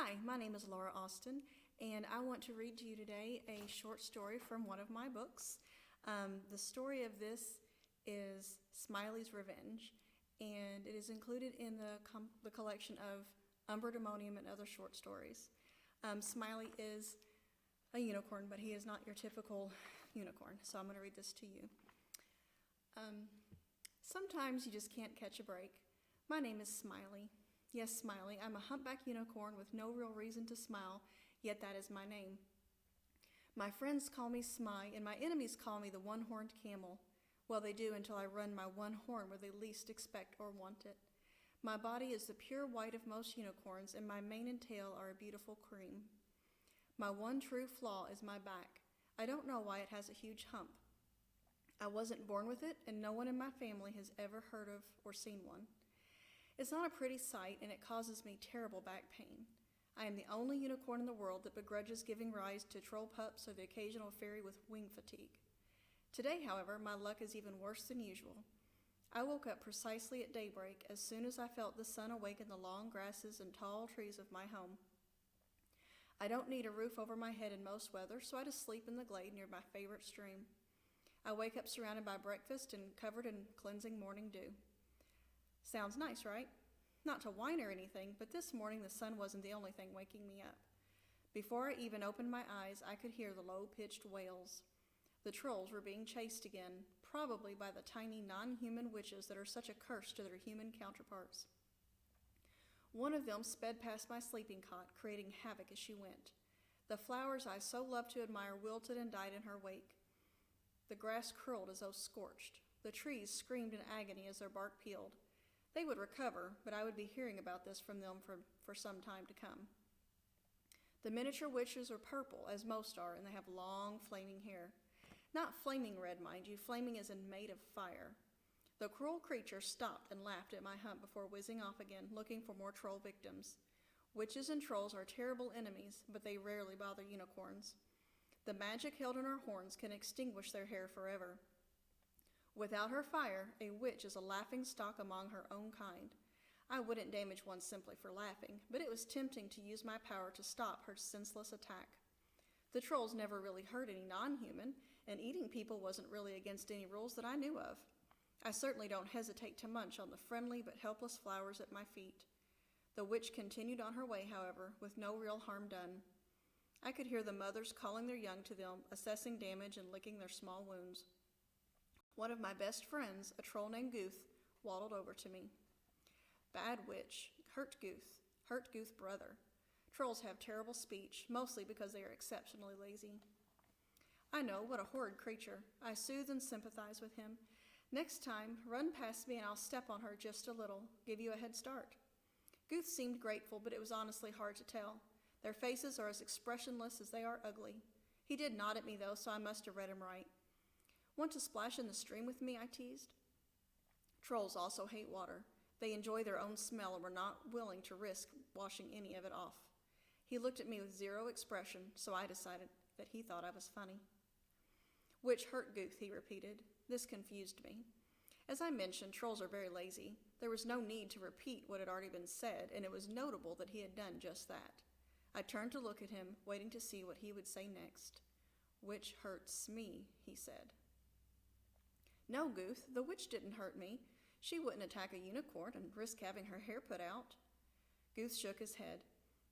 Hi, my name is Laura Austin, and I want to read to you today a short story from one of my books. The story of this is Smileys Revenge, and it is included in the collection of Umberdemonium and other short stories. Smiley is a unicorn, but he is not your typical unicorn, so I'm going to read this to you. Sometimes you just can't catch a break. My name is Smiley. Yes, Smiley. I'm a humpback unicorn with no real reason to smile, yet that is my name. My friends call me Smy, and my enemies call me the one-horned camel. Well, they do until I run my one horn where they least expect or want it. My body is the pure white of most unicorns, and my mane and tail are a beautiful cream. My one true flaw is my back. I don't know why it has a huge hump. I wasn't born with it, and no one in my family has ever heard of or seen one. It's not a pretty sight, and it causes me terrible back pain. I am the only unicorn in the world that begrudges giving rise to troll pups or the occasional fairy with wing fatigue. Today, however, my luck is even worse than usual. I woke up precisely at daybreak as soon as I felt the sun awaken the long grasses and tall trees of my home. I don't need a roof over my head in most weather, so I just sleep in the glade near my favorite stream. I wake up surrounded by breakfast and covered in cleansing morning dew. Sounds nice, right? Not to whine or anything, but this morning the sun wasn't the only thing waking me up. Before I even opened my eyes, I could hear the low-pitched wails. The trolls were being chased again, probably by the tiny non-human witches that are such a curse to their human counterparts. One of them sped past my sleeping cot, creating havoc as she went. The flowers I so loved to admire wilted and died in her wake. The grass curled as though scorched. The trees screamed in agony as their bark peeled. They would recover, but I would be hearing about this from them for some time to come. The miniature witches are purple, as most are, and they have long, flaming hair. Not flaming red, mind you, flaming as in made of fire. The cruel creature stopped and laughed at my hump before whizzing off again, looking for more troll victims. Witches and trolls are terrible enemies, but they rarely bother unicorns. The magic held in her horns can extinguish their hair forever. Without her fire, a witch is a laughing stock among her own kind. I wouldn't damage one simply for laughing, but it was tempting to use my power to stop her senseless attack. The trolls never really hurt any non-human, and eating people wasn't really against any rules that I knew of. I certainly don't hesitate to munch on the friendly but helpless flowers at my feet. The witch continued on her way, however, with no real harm done. I could hear the mothers calling their young to them, assessing damage and licking their small wounds. One of my best friends, a troll named Gooth, waddled over to me. Bad witch, hurt Gooth brother. Trolls have terrible speech, mostly because they are exceptionally lazy. I know, what a horrid creature. I soothe and sympathize with him. Next time, run past me and I'll step on her just a little, give you a head start. Gooth seemed grateful, but it was honestly hard to tell. Their faces are as expressionless as they are ugly. He did nod at me, though, so I must have read him right. Want to splash in the stream with me, I teased. Trolls also hate water. They enjoy their own smell and were not willing to risk washing any of it off. He looked at me with zero expression, so I decided that he thought I was funny. Which hurt Gooth, he repeated. This confused me. As I mentioned, trolls are very lazy. There was no need to repeat what had already been said, and it was notable that he had done just that. I turned to look at him, waiting to see what he would say next. Which hurts me, he said. No, Gooth, the witch didn't hurt me. She wouldn't attack a unicorn and risk having her hair put out. Gooth shook his head.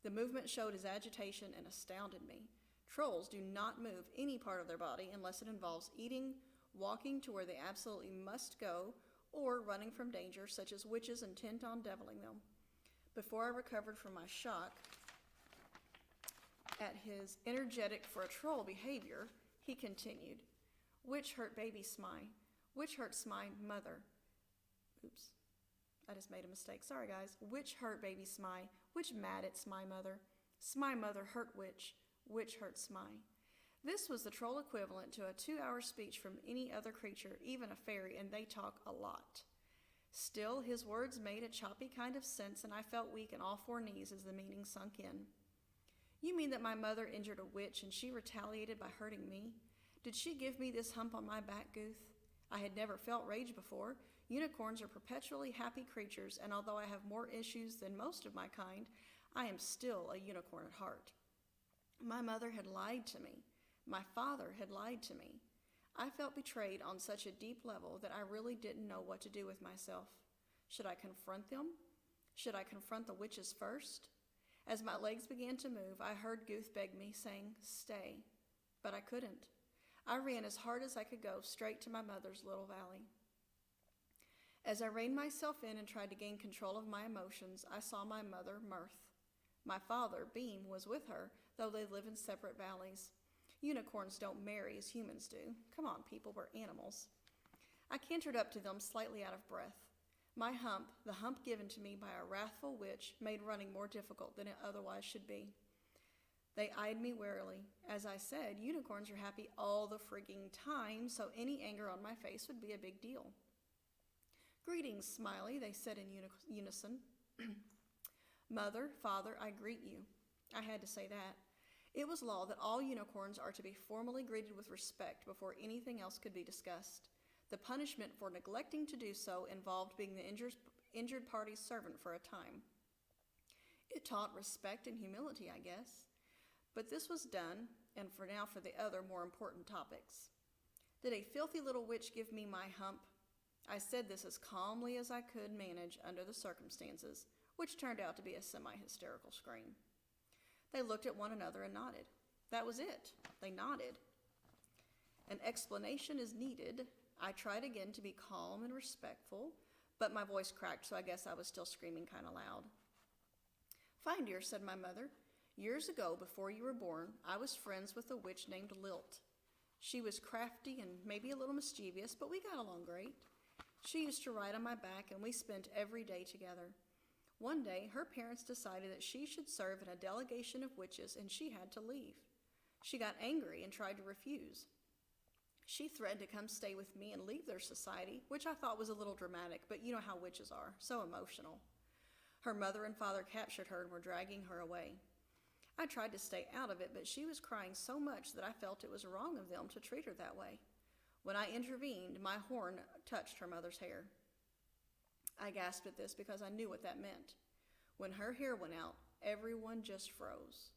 The movement showed his agitation and astounded me. Trolls do not move any part of their body unless it involves eating, walking to where they absolutely must go, or running from danger, such as witches intent on deviling them. Before I recovered from my shock at his energetic for a troll behavior, he continued, Which hurt baby Smy? Which hurt Smy mother? Oops, I just made a mistake. Sorry, guys. Which hurt baby Smy? Which mad at Smy mother? Smy mother hurt which? Which hurt Smy? This was the troll equivalent to a 2-hour speech from any other creature, even a fairy, and they talk a lot. Still, his words made a choppy kind of sense, and I felt weak in all 4 knees as the meaning sunk in. You mean that my mother injured a witch and she retaliated by hurting me? Did she give me this hump on my back, Gooth? I had never felt rage before. Unicorns are perpetually happy creatures, and although I have more issues than most of my kind, I am still a unicorn at heart. My mother had lied to me. My father had lied to me. I felt betrayed on such a deep level that I really didn't know what to do with myself. Should I confront them? Should I confront the witches first? As my legs began to move, I heard Guth beg me, saying, "Stay." But I couldn't. I ran as hard as I could go, straight to my mother's little valley. As I reined myself in and tried to gain control of my emotions, I saw my mother, Mirth. My father, Beam, was with her, though they live in separate valleys. Unicorns don't marry as humans do. Come on, people, we're animals. I cantered up to them, slightly out of breath. My hump, the hump given to me by a wrathful witch, made running more difficult than it otherwise should be. They eyed me warily. As I said, unicorns are happy all the frigging time, so any anger on my face would be a big deal. "Greetings, Smiley," they said in unison. "Mother, father, I greet you." I had to say that. It was law that all unicorns are to be formally greeted with respect before anything else could be discussed. The punishment for neglecting to do so involved being the injured party's servant for a time. It taught respect and humility, I guess. But this was done, and for now for the other more important topics. Did a filthy little witch give me my hump? I said this as calmly as I could manage under the circumstances, which turned out to be a semi-hysterical scream. They looked at one another and nodded. That was it. They nodded. An explanation is needed. I tried again to be calm and respectful, but my voice cracked, so I guess I was still screaming kind of loud. "Fine, dear," said my mother. "Years ago, before you were born, I was friends with a witch named Lilt. She was crafty and maybe a little mischievous, but we got along great. She used to ride on my back, and we spent every day together. One day, her parents decided that she should serve in a delegation of witches, and she had to leave. She got angry and tried to refuse. She threatened to come stay with me and leave their society, which I thought was a little dramatic, but you know how witches are, so emotional. Her mother and father captured her and were dragging her away. I tried to stay out of it, but she was crying so much that I felt it was wrong of them to treat her that way. When I intervened, my horn touched her mother's hair. I gasped at this because I knew what that meant. When her hair went out, everyone just froze.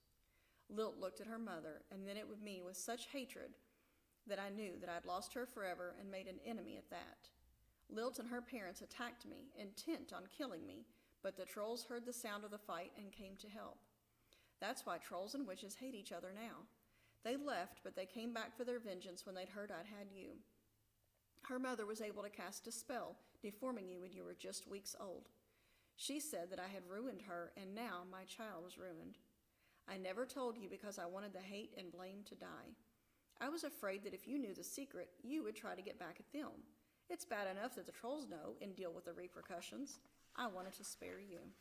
Lilt looked at her mother and then at me with such hatred that I knew that I'd lost her forever and made an enemy at that. Lilt and her parents attacked me, intent on killing me, but the trolls heard the sound of the fight and came to help. That's why trolls and witches hate each other now. They left, but they came back for their vengeance when they'd heard I'd had you. Her mother was able to cast a spell, deforming you when you were just weeks old. She said that I had ruined her, and now my child was ruined. I never told you because I wanted the hate and blame to die. I was afraid that if you knew the secret, you would try to get back at them. It's bad enough that the trolls know and deal with the repercussions. I wanted to spare you."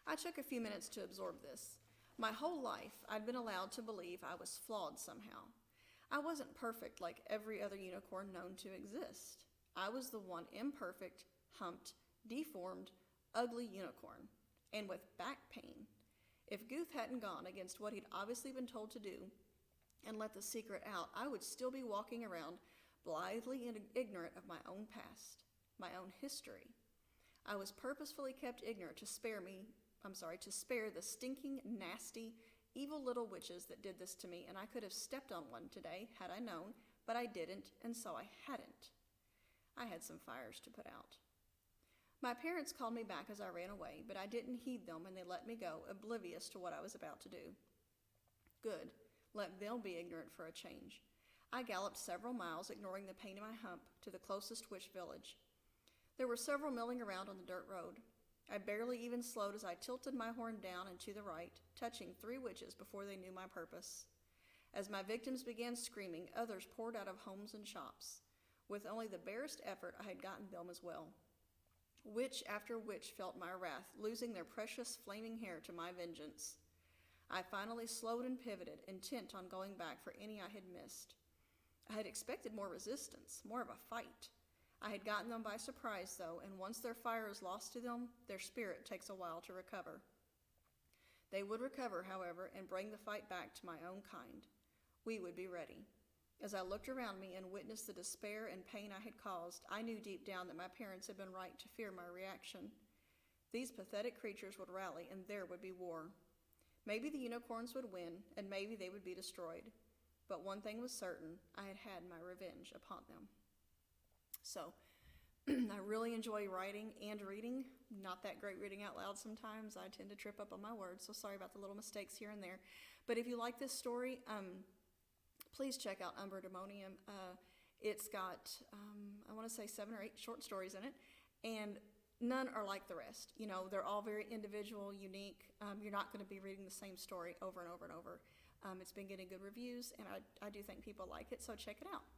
I took a few minutes to absorb this. My whole life, I'd been allowed to believe I was flawed somehow. I wasn't perfect like every other unicorn known to exist. I was the one imperfect, humped, deformed, ugly unicorn, and with back pain. If Guth hadn't gone against what he'd obviously been told to do and let the secret out, I would still be walking around blithely ignorant of my own past, my own history. I was purposefully kept ignorant to spare the stinking, nasty, evil little witches that did this to me, and I could have stepped on one today had I known, but I didn't, and so I hadn't. I had some fires to put out. My parents called me back as I ran away, but I didn't heed them, and they let me go, oblivious to what I was about to do. Good. Let them be ignorant for a change. I galloped several miles, ignoring the pain in my hump, to the closest witch village. There were several milling around on the dirt road. I barely even slowed as I tilted my horn down and to the right, touching 3 witches before they knew my purpose. As my victims began screaming, others poured out of homes and shops. With only the barest effort, I had gotten them as well. Witch after witch felt my wrath, losing their precious flaming hair to my vengeance. I finally slowed and pivoted, intent on going back for any I had missed. I had expected more resistance, more of a fight. I had gotten them by surprise, though, and once their fire is lost to them, their spirit takes a while to recover. They would recover, however, and bring the fight back to my own kind. We would be ready. As I looked around me and witnessed the despair and pain I had caused, I knew deep down that my parents had been right to fear my reaction. These pathetic creatures would rally, and there would be war. Maybe the unicorns would win, and maybe they would be destroyed. But one thing was certain, I had had my revenge upon them. So, I really enjoy writing and reading. Not that great reading out loud sometimes. I tend to trip up on my words, so sorry about the little mistakes here and there. But if you like this story, please check out Undemonium. It's got, I want to say 7 or 8 short stories in it, and none are like the rest. You know, they're all very individual, unique. You're not going to be reading the same story over and over and over. It's been getting good reviews, and I do think people like it, so check it out. Thank you.